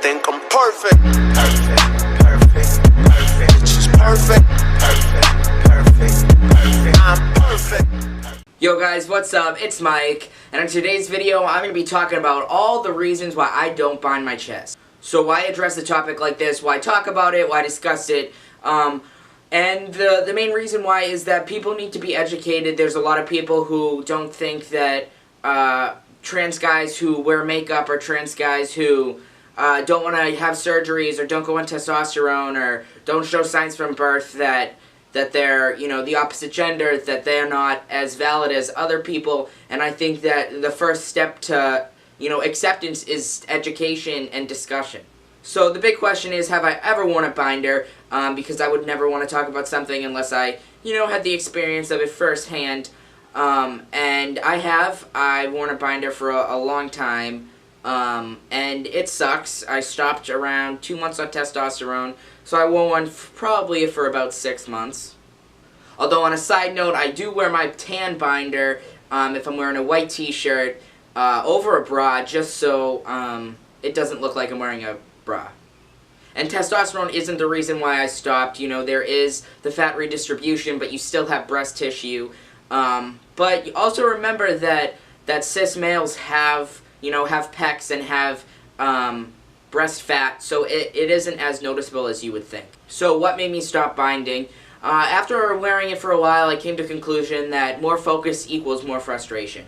think I'm perfect. Perfect, perfect, perfect. It's just perfect. Perfect, perfect, perfect. I'm perfect. Yo guys, what's up? It's Mike, and in today's video I'm going to be talking about all the reasons why I don't bind my chest. So why address a topic like this, why talk about it, why discuss it, and the main reason why is that people need to be educated. There's a lot of people who don't think that trans guys who wear makeup or trans guys who don't want to have surgeries or don't go on testosterone or don't show signs from birth that they're, you know, the opposite gender, that they're not as valid as other people. And I think that the first step to, you know, acceptance is education and discussion. So the big question is, have I ever worn a binder? Because I would never want to talk about something unless I, you know, had the experience of it firsthand. And I have. I've worn a binder for a long time. And it sucks. I stopped around 2 months on testosterone, so I wore one probably for about 6 months. Although on a side note, I do wear my tan binder if I'm wearing a white t-shirt over a bra, just so it doesn't look like I'm wearing a bra. And testosterone isn't the reason why I stopped. You know, there is the fat redistribution, but you still have breast tissue. But you also remember that cis males have, you know, have pecs and have breast fat, so it isn't as noticeable as you would think. So what made me stop binding? After wearing it for a while, I came to the conclusion that more focus equals more frustration.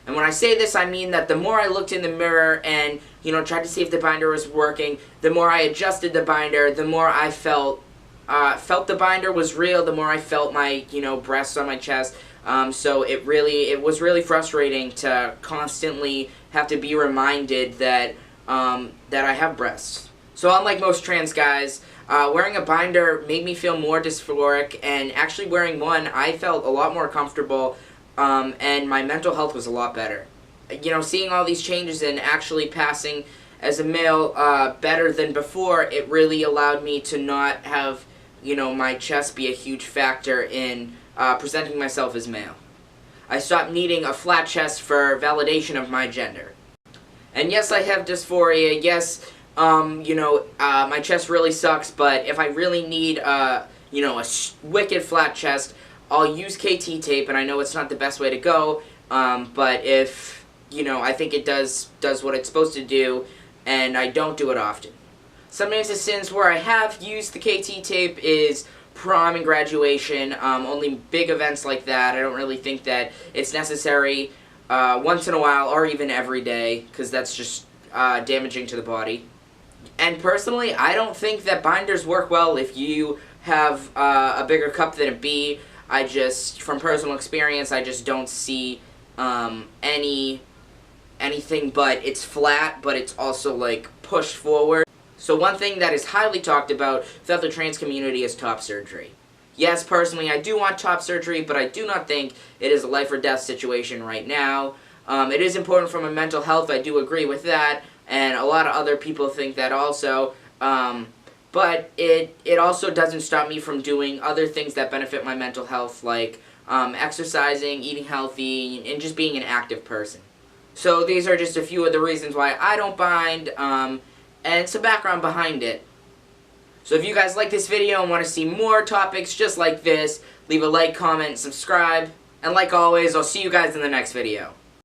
And when I say this, I mean that the more I looked in the mirror and, you know, tried to see if the binder was working, the more I adjusted the binder, the more I felt the binder was real, the more I felt my, you know, breasts on my chest. So it was really frustrating to constantly have to be reminded that that I have breasts. So unlike most trans guys, wearing a binder made me feel more dysphoric, and actually wearing one, I felt a lot more comfortable, and my mental health was a lot better. You know, seeing all these changes and actually passing as a male better than before, it really allowed me to not have, you know, my chest be a huge factor in presenting myself as male. I stopped needing a flat chest for validation of my gender. And yes, I have dysphoria. Yes, you know, my chest really sucks, but if I really need, you know, a wicked flat chest, I'll use KT tape, and I know it's not the best way to go, but if, you know, I think it does what it's supposed to do, and I don't do it often. Some instances where I have used the KT tape is prom and graduation, only big events like that. I don't really think that it's necessary once in a while or even every day, because that's just damaging to the body. And personally, I don't think that binders work well if you have a bigger cup than a B. I just, from personal experience, I just don't see anything but it's flat, but it's also like pushed forward. So one thing that is highly talked about throughout the trans community is top surgery. Yes, personally, I do want top surgery, but I do not think it is a life or death situation right now. It is important for my mental health, I do agree with that, and a lot of other people think that also. But it also doesn't stop me from doing other things that benefit my mental health, like exercising, eating healthy, and just being an active person. So these are just a few of the reasons why I don't bind, and some background behind it. So if you guys like this video and want to see more topics just like this, leave a like, comment, subscribe, and like always, I'll see you guys in the next video.